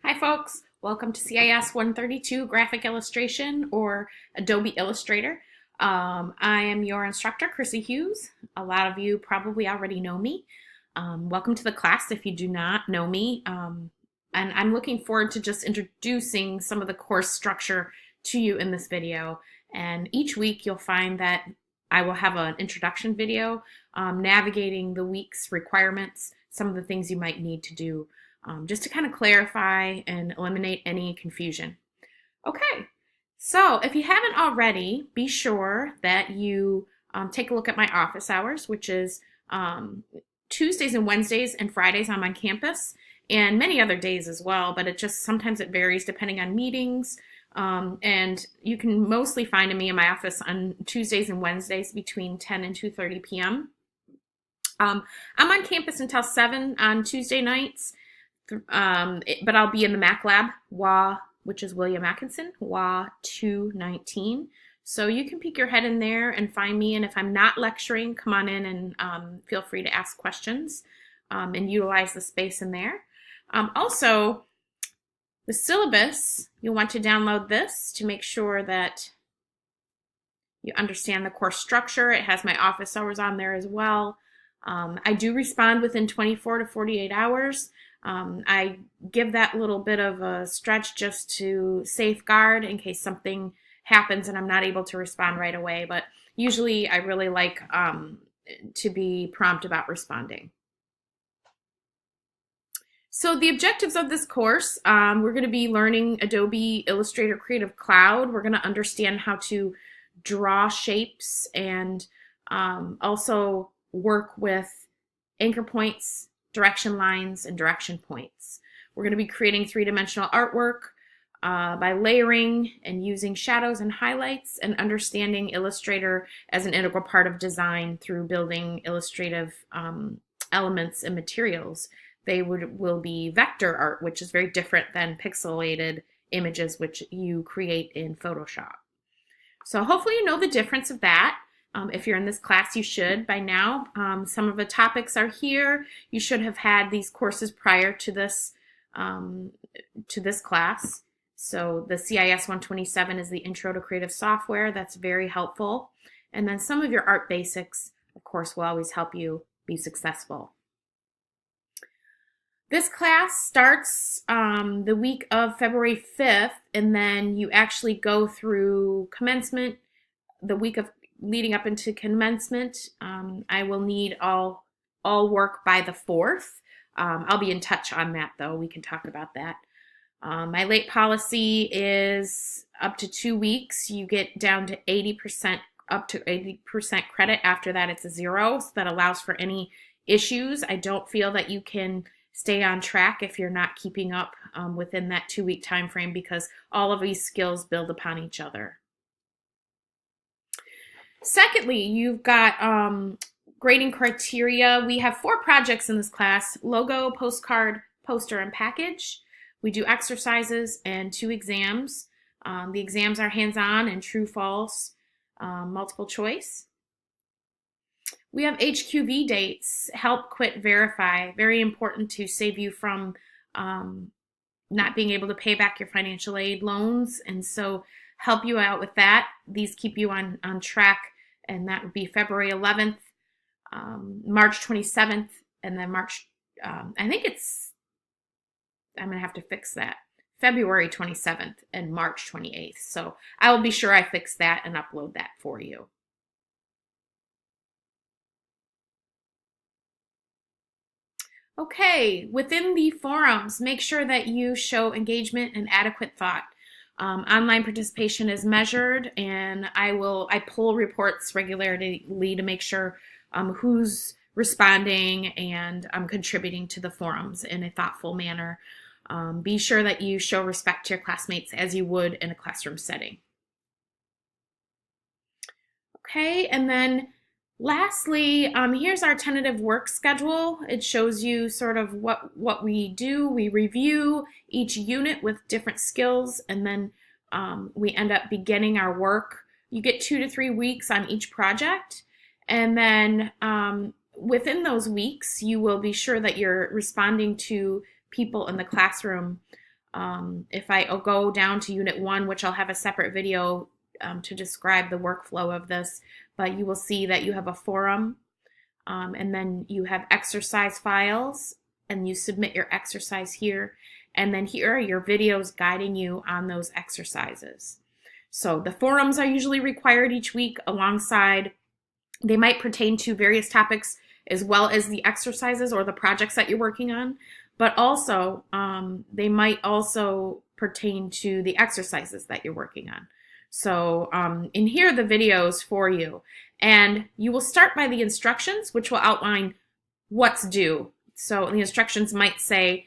Hi folks, welcome to CIS 132 Graphic Illustration or Adobe Illustrator. I am your instructor, Chrissy Hughes. A lot of you probably already know me. Welcome to the class if you do not know me. And I'm looking forward to just introducing some of the course structure to you in this video. And each week you'll find that I will have an introduction video navigating the week's requirements, some of the things you might need to do just to kind of clarify and eliminate any confusion. Okay, so if you haven't already, be sure that you take a look at my office hours, which is Tuesdays and Wednesdays and Fridays I'm on campus, and many other days as well, but sometimes it varies depending on meetings. And you can mostly find me in my office on Tuesdays and Wednesdays between 10 and 2:30 p.m. I'm on campus until 7 on Tuesday nights. But I'll be in the Mac Lab, which is William Atkinson, WA 219. So you can peek your head in there and find me. And if I'm not lecturing, come on in and feel free to ask questions and utilize the space in there. Also, the syllabus, you'll want to download this to make sure that you understand the course structure. It has my office hours on there as well. I do respond within 24 to 48 hours. I give that little bit of a stretch just to safeguard in case something happens and I'm not able to respond right away. But usually I really like to be prompt about responding. So the objectives of this course, we're going to be learning Adobe Illustrator Creative Cloud. We're going to understand how to draw shapes and also work with anchor points, direction lines, and direction points. We're going to be creating three-dimensional artwork by layering and using shadows and highlights and understanding Illustrator as an integral part of design through building illustrative elements and materials. They will be vector art, which is very different than pixelated images, which you create in Photoshop. So hopefully you know the difference of that. If you're in this class, you should by now. Some of the topics are here. You should have had these courses prior to this class. So the CIS 127 is the Intro to Creative Software. That's very helpful. And then some of your art basics, of course, will always help you be successful. This class starts the week of February 5th, and then you actually go through commencement, the week of leading up into commencement. I will need all work by the 4th. I'll be in touch on that though. We can talk about that. My late policy is up to 2 weeks. You get down to 80%, up to 80% credit. After that, it's a 0. So that allows for any issues. I don't feel that you can stay on track if you're not keeping up within that 2-week time frame, because all of these skills build upon each other. Secondly, you've got grading criteria. We have 4 projects in this class: logo, postcard, poster, and package. We do exercises and 2 exams. The exams are hands-on and true, false, multiple choice. We have HQV dates: help, quit, verify. Very important to save you from not being able to pay back your financial aid loans, and so help you out with that. These keep you on track, and that would be February 11th, March 27th, and then I'm going to have to fix that, February 27th and March 28th. So I will be sure I fix that and upload that for you. Okay, within the forums, make sure that you show engagement and adequate thought. Online participation is measured, and I pull reports regularly to make sure who's responding and contributing to the forums in a thoughtful manner. Be sure that you show respect to your classmates as you would in a classroom setting. Okay, and then lastly, here's our tentative work schedule. It shows you sort of what we do. We review each unit with different skills, and then we end up beginning our work. You get 2 to 3 weeks on each project, and then within those weeks, you will be sure that you're responding to people in the classroom If I go down to Unit 1, which I'll have a separate video to describe the workflow of this, but you will see that you have a forum, and then you have exercise files, and you submit your exercise here, and then here are your videos guiding you on those exercises. So the forums are usually required each week alongside, they might pertain to various topics as well as the exercises or the projects that you're working on, but also they might also pertain to the exercises that you're working on. So in here are the videos for you, and you will start by the instructions, which will outline what's due. So the instructions might say,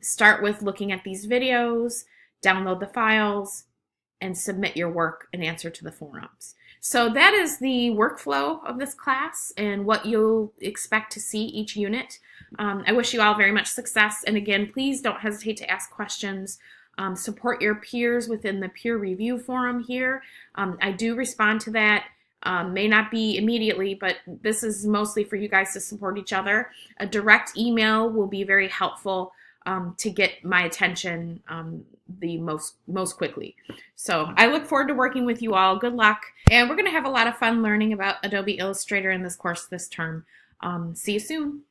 start with looking at these videos, download the files, and submit your work and answer to the forums. So that is the workflow of this class and what you'll expect to see each unit. I wish you all very much success. And again, please don't hesitate to ask questions. Support your peers within the peer review forum here. I do respond to that. May not be immediately, but this is mostly for you guys to support each other. A direct email will be very helpful to get my attention the most quickly. So I look forward to working with you all. Good luck. And we're going to have a lot of fun learning about Adobe Illustrator in this course this term. See you soon.